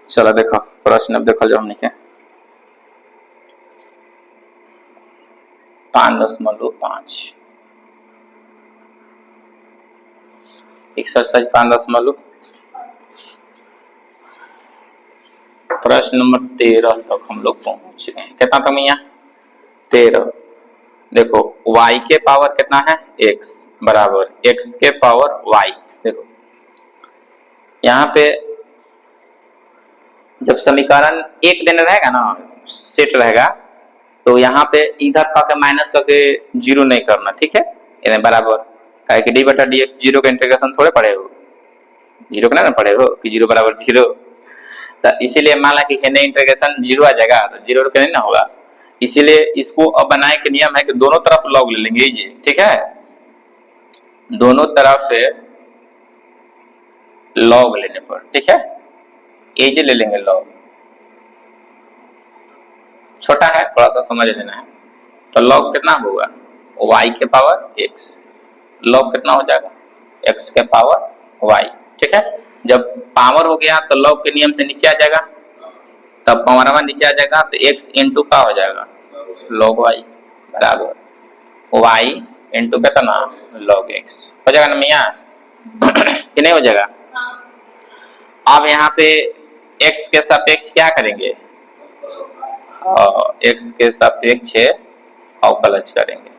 चलो देखो प्रश्न अब देखो जो हमने के 5.5 एक्सरसाइज 5.5 प्रश्न नंबर 13 तक हम लोग पहुंच गए हैं। कितना तक यहाँ 13। देखो y के पावर कितना है x बराबर x के पावर y। देखो यहाँ पे जब समीकरण एक दिन रहेगा ना सेट रहेगा तो यहाँ पे इधर का के माइनस करके जीरो नहीं करना, ठीक है। यानी बराबर क्या कि डी बटा डी एक्स जीरो का इंटीग्रेशन थोड़े पढ़े हो, जीरो का ना पढ़े हो कि जीरो बराबर जीरो। तो इसीलिए मान ला कि इंटीग्रेशन जीरो आ जाएगा तो जीरो नहीं ना होगा। इसीलिए इसको अब बनाए के नियम है कि दोनों तरफ लॉग ले लेंगे जी, ठीक है। दोनों तरफ से लॉग लेने पर, ठीक है, एज ले लेंगे लॉग। छोटा है थोड़ा सा समझ लेना है। तो लॉग कितना होगा y के पावर x, लॉग कितना हो जाएगा x के पावर y, ठीक है। जब पावर हो गया तो लॉग के नियम से नीचे आ जाएगा, तब पावर नीचे आ जाएगा तो x इंटू का हो जाएगा log y बराबर y इंटू कितना log x हो जाएगा ना मियाँ कि नहीं हो जाएगा। अब यहाँ पे x के सापेक्ष क्या करेंगे, x के सापेक्ष अवकलज करेंगे।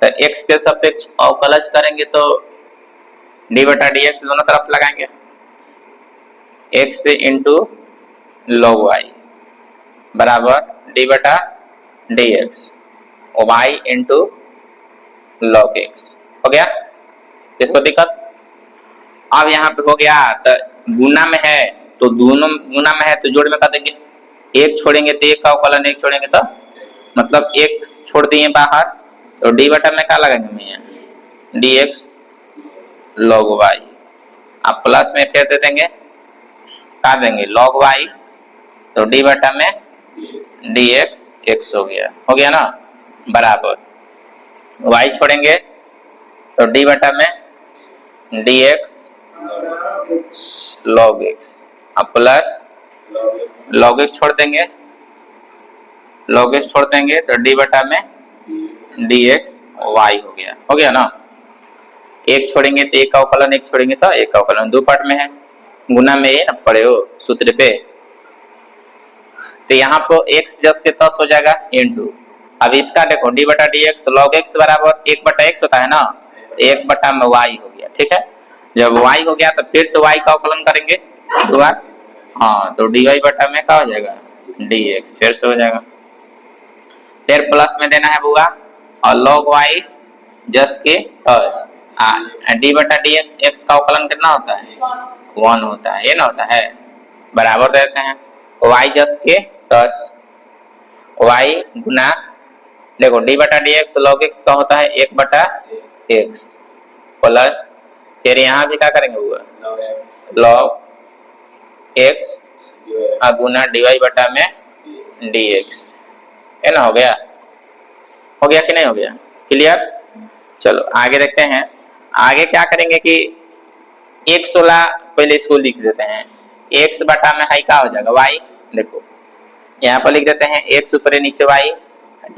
तो x के सापेक्ष अवकलज करेंगे तो डी बटा डी एक्स दोनों तरफ लगाएंगे, x इंटू log y बराबर डी बटा D x y into log x हो गया। इसको दिक्कत अब यहाँ पे हो गया तो गुना में है तो दोनों गुना में है तो जोड़ में कर देंगे, एक छोड़ेंगे तो एक का अवकलन, एक छोड़ेंगे तो मतलब एक छोड़ दिए बाहर तो डी बटा में क्या लगाएंगे भैया डी एक्स log y। आप प्लस में फिर दे देंगे क्या देंगे log y तो डी बटा में डी एक्स एक्स हो गया ना बराबर y छोड़ेंगे तो डी बटा में डी एक्स log x अब प्लस log x छोड़ देंगे, log x छोड़ देंगे तो डी बटा में डी एक्स वाई हो गया ना। एक छोड़ेंगे तो एक का अवकलन, एक छोड़ेंगे तो एक का अवकलन, दो पार्ट में है गुना में ये ना पड़े हो सूत्र पे। तो यहाँ पर x जस के तस हो जाएगा इंटू अब इसका देखो डी बटा डी एक्स log x बराबर एक बटा एक्स होता है ना, एक बटा में y हो गया, ठीक है। जब y हो गया तो फिर से y का अवकलन करेंगे दो बार, हाँ तो dy बटा में क्या हो जाएगा dx फिर से हो जाएगा, फिर प्लस में देना है बुआ और log y जस के तस डी बटा डी एक्स एक्स का अवकलन कितना होता है 1 होता है, ये ना होता है बराबर देते हैं y जस के तस y गुना देखो डी बटा डी एक्स log x का होता है 1 बटा x प्लस फिर यहाँ भी क्या करेंगे हुआ log x गुना dy बटा में dx, है ना। हो गया कि नहीं हो गया, क्लियर। चलो आगे देखते हैं। आगे क्या करेंगे कि 1/16 पहले इसको लिख देते हैं, x बटा में हाई का हो जाएगा y, देखो यहाँ पर लिख देते हैं x ऊपर नीचे y,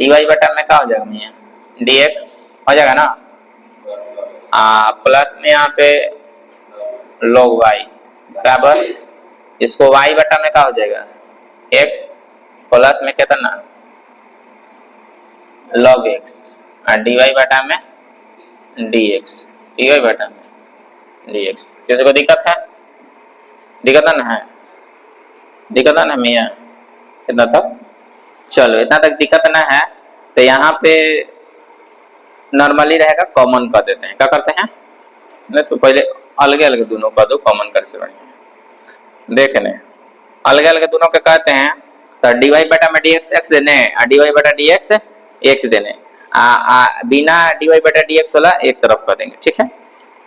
dy बटा में क्या हो जाएगा भैया dx हो जाएगा ना, प्लस में यहाँ पे log y बराबर इसको y बटा में क्या हो जाएगा x प्लस में कितना log x और dy बटा में dx, dy बटा में dx। किसी को दिक्कत है, दिक्कत ना है, दिक्कत ना मियाँ इतना तक। चलो इतना तक दिक्कत ना है तो यहाँ पे नॉर्मली रहेगा कॉमन कर देते हैं। क्या करते हैं नहीं तो पहले अलग अलग दोनों का दो कॉमन कर से बढ़िया देखने अलग अलग दोनों के कहते हैं तो dy बटा में dx x देने और dy बटा dx x देने बिना dy बटा dx वाला एक तरफ कर देंगे, ठीक है।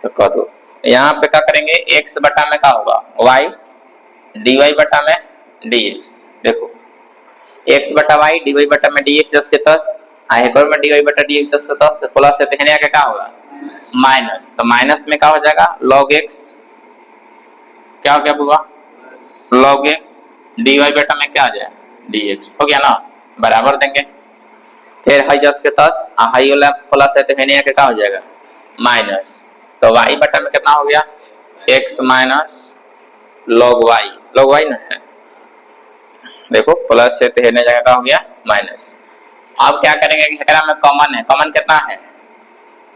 तो कह दो यहाँ पे क्या करेंगे x बटा में क्या होगा y dy बटा में dx, देखो x बटा y dy बटा में dx जस के तस एक और में dy बटा dx जस के तस प्लस है तो क्या होगा माइनस, तो माइनस में क्या हो जाएगा log x क्या हो गया बुआ log x dy बेटा में क्या आ जाए dx हो गया ना, बराबर देंगे। फिर हाई जस के तस हाई वाला प्लस है तो हेने के क्या हो जाएगा माइनस, तो y बटा में कितना हो गया x माइनस log y ना है, देखो प्लस से तो हेने जगह का हो गया माइनस। अब क्या करेंगे कि एकरा में कॉमन है, कॉमन कितना है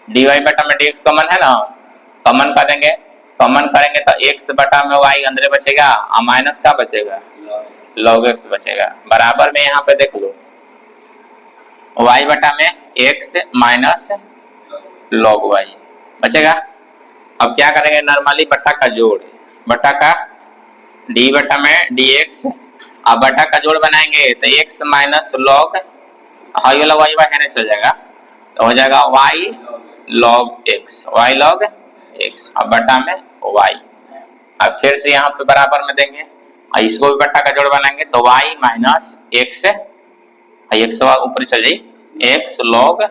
dy बटा में dx कॉमन है ना, कॉमन करेंगे, कॉमन करेंगे तो x बटा में y अंदर बचेगा और माइनस का बचेगा log x बचेगा, बराबर में यहाँ पे देख लो y बटा में x माइनस log y बचेगा। अब क्या करेंगे नॉर्मली बटा का जोड़, बटा का d बटा में dx, अब बटा का जोड़ बनाएंगे तो x माइनस log हाई वाला y है ना चल जाएगा, तो हो जाएगा y log x अब बटा में y। अब फिर से यहाँ पे बराबर में देंगे और इसको भी बटा का जोड़ बनाएंगे तो y माइनस x ऊपर चल जाए x log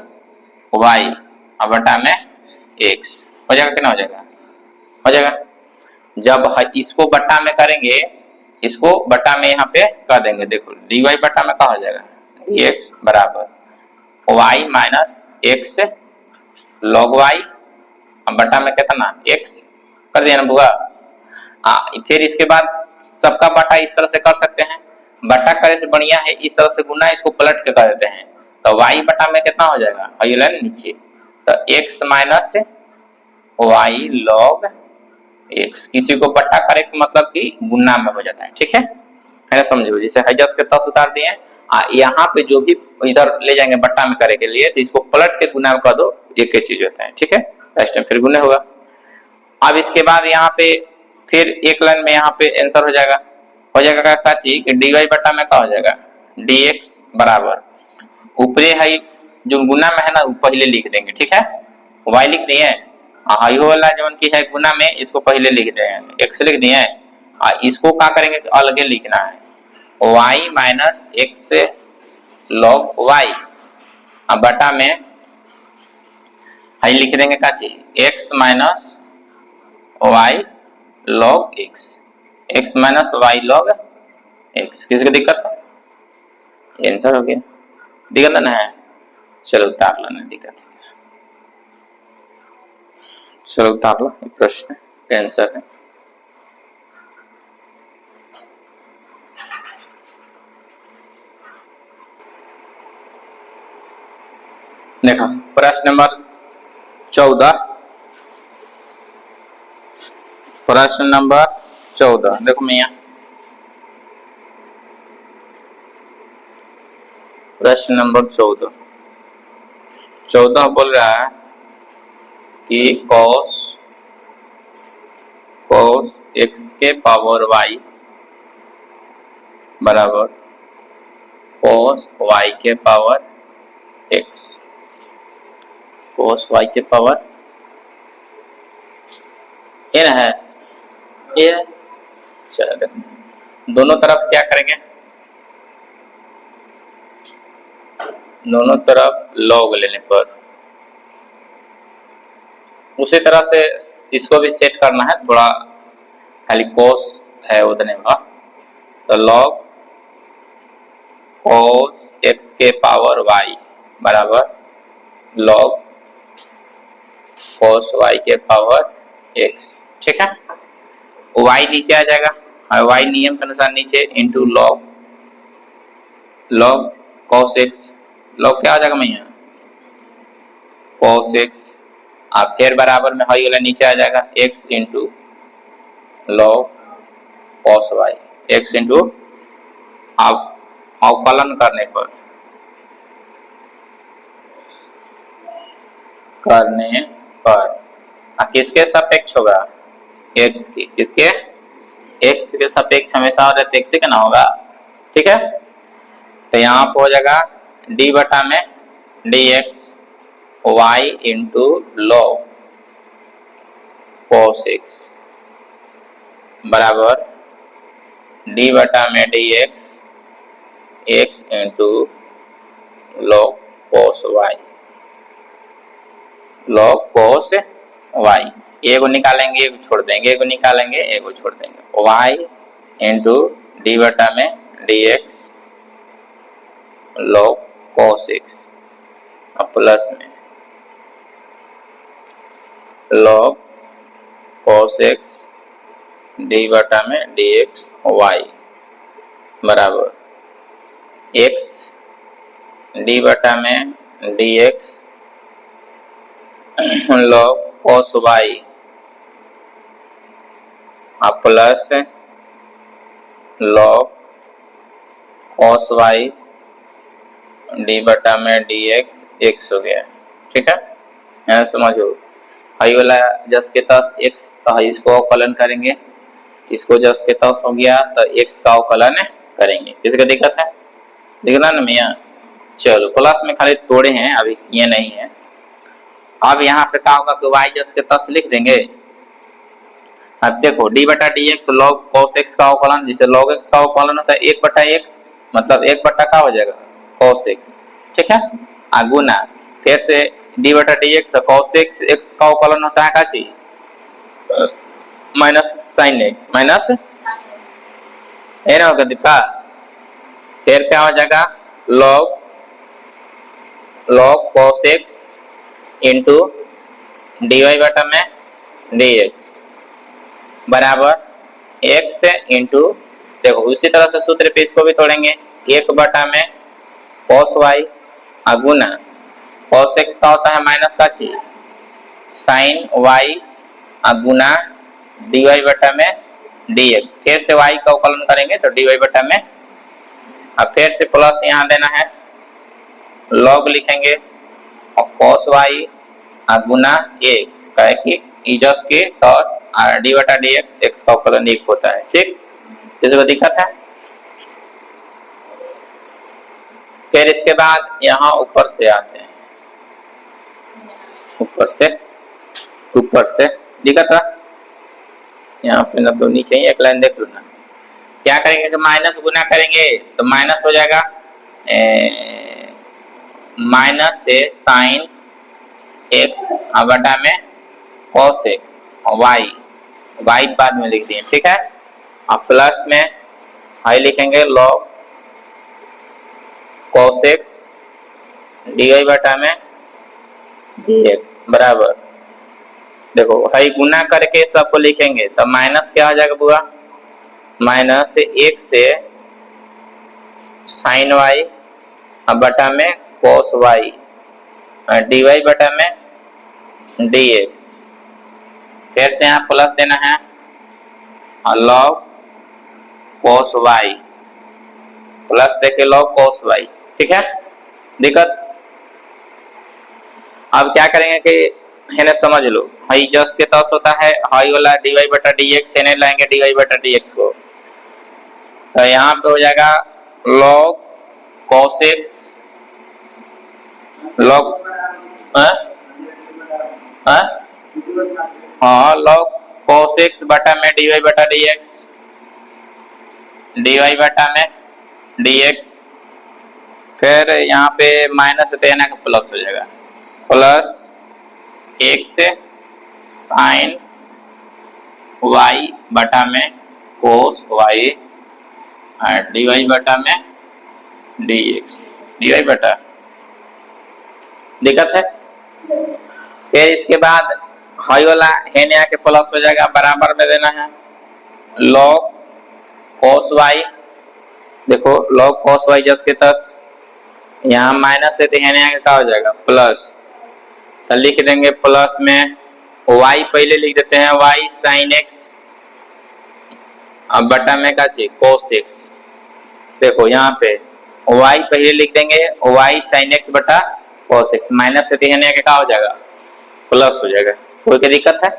y अब बटा में x हो जाएगा, कितना हो जाएगा हो जाएगा। जब इसको बटा में करेंगे, इसको बटा में यहाँ पे कर देंगे, देखो dy बटा में क्या हो जाएगा dx बराबर y minus x log y अब बटा में कितना x कर दिया ना बुआ। फिर इसके बाद सबका बटा इस तरह से कर सकते हैं, बटा करे से बढ़िया है इस तरह से गुना इसको पलट के कर देते हैं, तो y बटा में कितना हो जाएगा ये लाइन नीचे, तो x minus y log x, किसी को बटा करे मतलब कि गुना में हो जाता है, ठीक है समझो। जैसे हजस के तस उतार दिए, यहाँ पे जो भी इधर ले जाएंगे बट्टा में करे के लिए तो इसको पलट के गुना में कर दो, एक ही चीज होता है, ठीक है लास्ट टाइम फिर गुना होगा। अब इसके बाद यहाँ पे फिर एक लाइन में यहाँ पे आंसर हो जाएगा का चीज dy बटा में क्या हो जाएगा dx बराबर ऊपरे है जो गुना में है ना पहले लिख देंगे, ठीक है y लिख दिए हाइयो वाला जो की है गुना में इसको पहले लिख देंगे, x लिख दिए इसको क्या करेंगे अलग लिखना है y minus x log y अब बटा में हाई लिख देंगे का चीज x minus y log x minus y log x। किसी को दिक्कत है आंसर हो गया, दिक्कत ना है चलो उतार लो, नहीं दिक्कत चलो उतार लो, प्रश्न आंसर है। देखो प्रश्न नंबर 14, प्रश्न नंबर 14 देखो मियाँ, प्रश्न नंबर 14 बोल रहा है कि cos x के पावर y बराबर cos y के पावर x, cos y के पावर ये ना है ये, चलो दोनों तरफ क्या करेंगे, दोनों तरफ log लेने पर उसी तरह से इसको भी सेट करना है, थोड़ा खाली cos है उतने का, तो log cos x के पावर y बराबर log cos y के पावर x, ठीक है y नीचे आ जाएगा और y नियम के अनुसार नीचे into log cos x, log क्या आ जाएगा मैं यहाँ cos x अब फिर बराबर में हाई वाला नीचे आ जाएगा x into log cos y, x into अवकलन करने पर किसके सापेक्ष होगा x की, किसके x के सापेक्ष हमेशा रहते x का ना होगा, ठीक है तो यहाँ पे हो जाएगा d बटा में dx y into log cos x बराबर d बटा में dx x into log cos y, log cos y एगो निकालेंगे एगो छोड़ देंगे, एगो निकालेंगे एगो छोड़ देंगे, y इंटू डी बटा में d x log cos x और प्लस में log cos x डी बटा में डी एक्स वाई बराबर x डी बटा में d x log cos y और plus log cos y D बटा में डी एक्स एक्स हो गया। ठीक है, यहाँ समझो हाई वाला जस के तस एक्स तो इसको अवकलन करेंगे, इसको जस के तस हो गया तो एक्स का अवकलन करेंगे। किसी का दिक्कत है? दिखना ना मियाँ? चलो प्लस में खाली तोड़े हैं, अभी किए नहीं है। अब यहाँ पे क्या होगा कि वाई जस के तस लिख देंगे। अब देखो डी बटा D x log cos x का अवकलन, जिसे लॉग एक्स का अवकलन होता है एक बटा एक्स, मतलब एक बटा क्या हो जाएगा कॉस एक्स। ठीक है, गुना फिर से डी बटा D x cos x x का अवकलन होता है काची माइनस साइन एक्स माइनस है ना होगा दीपा। फिर क्या हो जाएगा log log cos x into d y बटा में डी एक्स बराबर एक्स इंटू, देखो उसी तरह से सूत्र पे इसको भी तोड़ेंगे, एक बटा में कॉस वाई गुना कॉस एक्स का होता है माइनस का ची साइन वाई गुना डी वाई बटा में डी एक्स। फिर से वाई का अवकलन करेंगे तो डी वाई बटा में, अब फिर से प्लस यहाँ देना है, लॉग लिखेंगे और कॉस वाई गुना एक कहे कि इजस के टॉस डी बटा डी एक्स एक्स का अवकलन एक होता है। ठीक, किसी को दिक्कत है? फिर इसके बाद यहाँ ऊपर से आते हैं, ऊपर से दिक्कत है यहाँ पे ना, तो नीचे ही एक लाइन देख लो ना। क्या करेंगे कि माइनस गुना करेंगे तो माइनस हो जाएगा माइनस से साइन एक्स बटा में कॉस एक्स और वाई वाई बाद में लिख दिए। ठीक है, और प्लस में आई लिखेंगे log cos x d y बटा में डी एक्स बराबर, देखो हाई गुना करके सबको लिखेंगे तो माइनस क्या हो जाएगा बुआ, माइनस एक से साइन वाई बटा में cos वाई डी वाई बटा में डी एक्स। फिर से यहाँ प्लस देना है और log cos वाई प्लस देके log cos वाई। ठीक है, दिक्कत? अब क्या करेंगे कि है ना समझ लो, हाई जस के तस होता है हाई वाला डी वाई बटा डी एक्स ने लाएंगे डी वाई बटा डी एक्स को, तो यहाँ पे हो जाएगा log cos x log हाँ log cos x बटा में डी वाई बटा डी एक्स डी वाई बटा में डी एक्स। फिर यहाँ पे माइनस देना का प्लस हो जाएगा, प्लस एक से साइन वाई बटा में कोस वाई डी वाई बटा में डी एक्स डी वाई बटा। दिक्कत है? फिर इसके बाद हाई वाला है नया के प्लस हो जाएगा, बराबर में देना है log cos वाई, देखो log cos वाई जस के तस, यहाँ माइनस है तो है नया क्या हो जाएगा प्लस, तो लिख देंगे प्लस में y पहले लिख देते हैं y साइन x अब बटा में का चाहिए cos x। देखो यहाँ पे y पहले लिख देंगे y साइन x बटा cos x, माइनस से है क्या हो जाएगा प्लस हो जाएगा। कोई क्या दिक्कत है?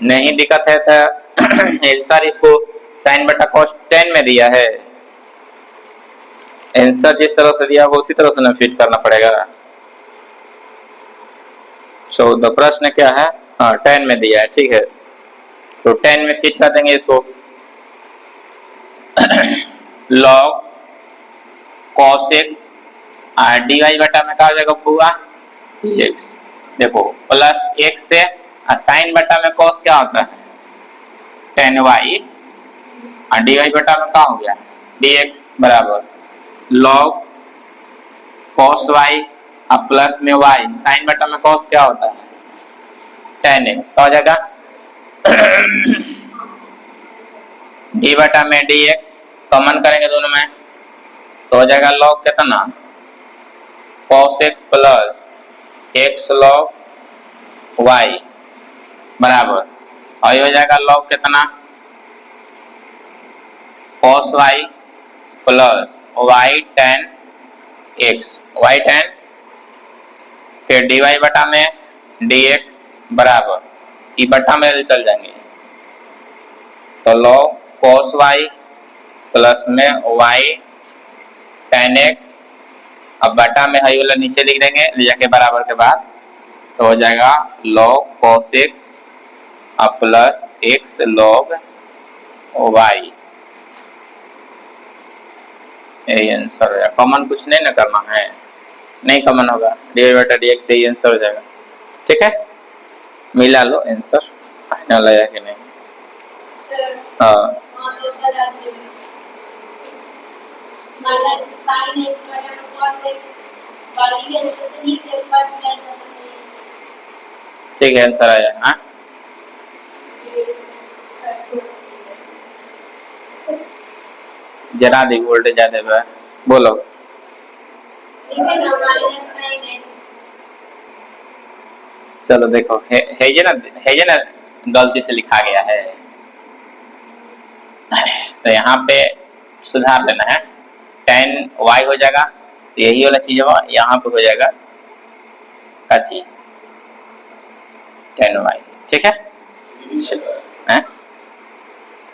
नहीं दिक्कत है तो सर इसको साइन बटा cos tan में दिया है, आंसर जिस तरह से दिया होगा उसी तरह से ना फिट करना पड़ेगा। 14 प्रश्न क्या है? हाँ 10 में दिया है, ठीक है तो 10 में फिट कर देंगे इसको। log cos x d y बटा में क्या हो जाएगा पूरा dx, देखो प्लस x से साइन बटा में cos क्या होता है tan y और डी वाई बटा में क्या हो गया, डी एक्स बराबर लॉग कॉस वाई अब प्लस में वाई, साइन बटा में कॉस क्या होता है, टेन एक्स हो जाएगा। डी बटा में डी एक्स कॉमन करेंगे दोनों में तो हो जाएगा लॉग कितना, cos x plus x log y बराबर, और ये हो जाएगा लॉग कितना, cos y plus y tan x, y tan, फिर डी वाई बटा में डी एक्स बराबर, ई बटा में चल जाएंगे तो लॉग कॉस वाई प्लस में वाई टेन एक्स, अब बटा में हाई वाला नीचे लिख देंगे ले जाके बराबर के बाद, तो हो जाएगा लॉग कॉस एक्स अब प्लस एक्स लॉग वाई, यही आंसर है। कॉमन कुछ नहीं ना करना है, नहीं कॉमन होगा, डी बटा डी एक्स यही आंसर हो जाएगा। ठीक है, मिला लो आंसर, फाइनल है कि नहीं। हाँ ठीक है, आंसर आया। हाँ जरा दी वोल्टेज ज्यादा है, बोलो। चलो देखो है ये ना गलती से लिखा गया है, तो यहाँ पे सुधार देना है, टेन वाई हो जाएगा, तो यही वाला चीज यहाँ पे हो जाएगा क्या चीज, टेन वाई। ठीक है,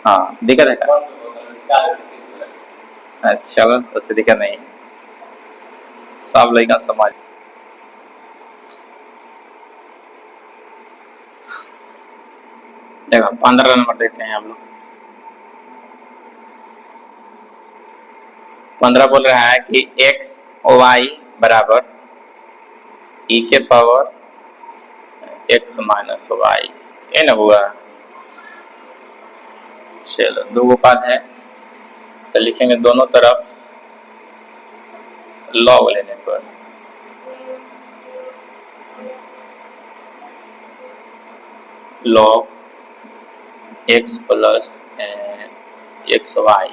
हाँ दिक्कत है, अच्छा चलो उससे दिक्कत नहीं, सब लड़का समझ। देखो 15 नंबर देखते हैं आप लोग। 15 बोल रहा है कि एक्स वाई बराबर ई के पावर एक्स माइनस वाई, ये ना हुआ। चलो दो पद है तो लिखेंगे दोनों तरफ लॉग लेने पर, log x plus x y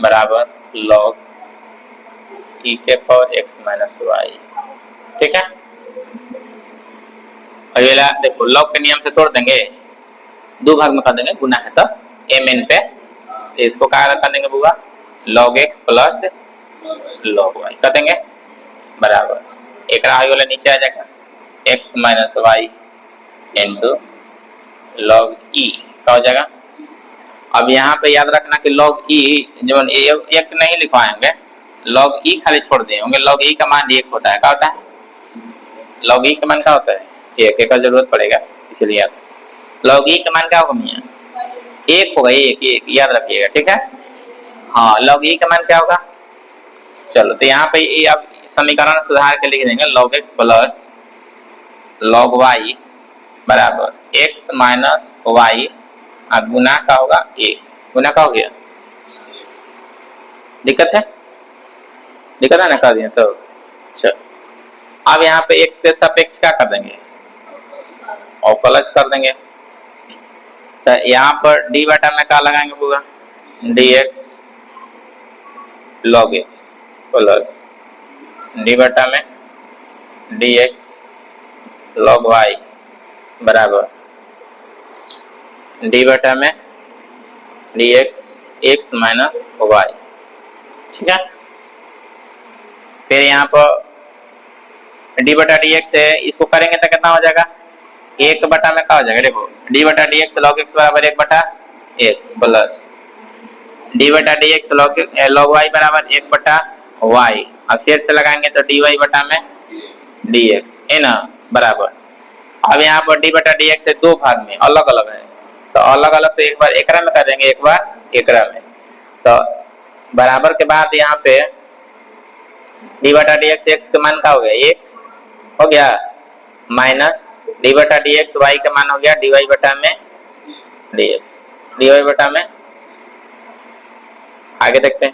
बराबर लॉग ई के पावर एक्स माइनस वाई। ठीक है, अगला देखो लॉग के नियम से तोड़ देंगे, दो भाग में कर देंगे, गुना है तो एम एन पे, तो इसको क्या कर देंगे बुआ, log x plus log y कर देंगे बराबर, एक आगे वाला नीचे आ जाएगा x minus y into log e क्या हो जाएगा। अब यहाँ पे याद रखना कि लॉग ई जो एक नहीं लिखवाएंगे, लॉग ई खाली छोड़ दिए होंगे, लॉग ई का मान एक होता है, क्या होता है, लॉग ई का मान क्या होता है, एक का जरूरत पड़ेगा इसलिए याद, लॉग ई का मान क्या होगा मियां, एक होगा, एक याद रखिएगा। ठीक है, हाँ लॉग ई का मान क्या होगा। चलो तो यहाँ पे अब समीकरण सुधार के लिख देंगे log x plus log y बराबर एक्स माइनस वाई, अब गुना का होगा एक, गुना का हो गया, दिक्कत है ना, कर दिया तो चलो। अब यहाँ पे एक्स के सापेक्ष क्या कर देंगे, अवकलज कर देंगे, तो यहाँ पर डी बटा में क्या लगाएंगे बुआ, d x log x plus d बटा में डी एक्स लॉग वाई बराबर डी बटा में d x x minus y. ठीक है, फिर यहाँ पर डी बटा डी एक्स है, इसको करेंगे तो कितना हो जाएगा, एक बटा में क्या हो जाएगा, देखो डी बटा डी एक्स लॉग एक्स बराबर एक बटा एक्स प्लस डी बटा डी एक्स लॉग वाई बराबर एक बटा वाई, अब फिर से लगाएंगे तो डी वाई बटा में डी एक्स है ना बराबर। अब यहाँ पर डी बटा डी एक्स दो भाग में अलग अलग है, तो अलग अलग तो एक बार एकरा में कर देंगे, एक बार एकरा में, तो बराबर के बाद यहाँ पे डी बटा डी एक्स का मान क्या हो गया, एक हो गया, माइनस डी बटा डी एक्स वाई का मान हो गया डी वाई बटा में डी एक्स, डी वाई बटा में आगे देखते हैं,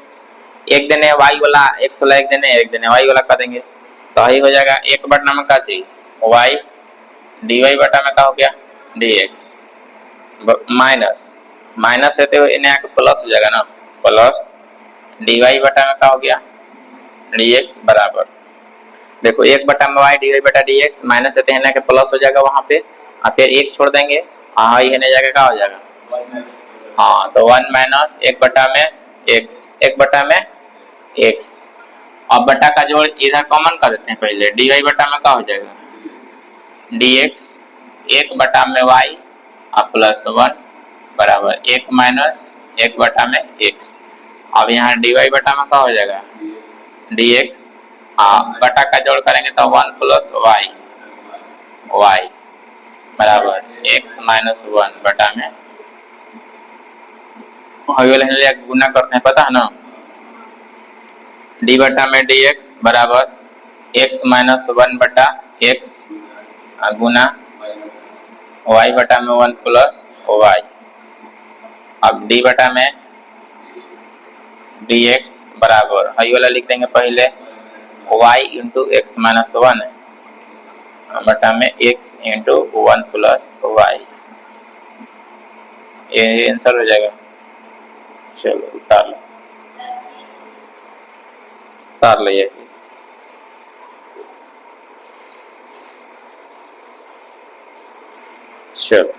एक देने वाई वाला एक्स वाला, एक देने वाई वाला कर देंगे तो यही हो जाएगा। एक बटा में क्या चाहिए, वाई, डी वाई बटा में क्या हो गया, डी एक्स, माइनस माइनस है तो इन्हें आके प्लस हो जाएगा ना, प्लस डी वाई बटा में क्या हो गया, डी एक्स बराबर, देखो एक बटा में वाई डी वाई बटा डी एक्स, माइनस है तो इन्हें आके प्लस हो जाएगा वहां पे, और फिर एक छोड़ देंगे, हाँ ये जाएगा क्या हो जाएगा, हाँ तो वन माइनस एक बटा में एक्स, एक बटा में एक्स। अब बटा का जोड़ इधर कॉमन कर देते हैं पहले, डी वाई बटा में क्या हो जाएगा, डी एक्स, एक बटा में वाई और प्लस वन बराबर एक माइनस एक बटा में एक्स। अब यहाँ डी वाई बटा में क्या हो जाएगा, डी एक्स, बटा का जोड़ करेंगे तो वन प्लस वाई, वाई बराबर एक्स माइनस वन बटा में, गुना करते हैं पता है ना, डी बटा में डी एक्स बराबर एक्स माइनस वन बटा एक्स गुना वाई बटा में वन प्लस वाई। अब डी बटा में डी एक्स बराबर हाई वाला लिख देंगे पहले, y into x minus one बटा में x into one plus y, ये आंसर हो जाएगा। चलो उतार लो ये, चलो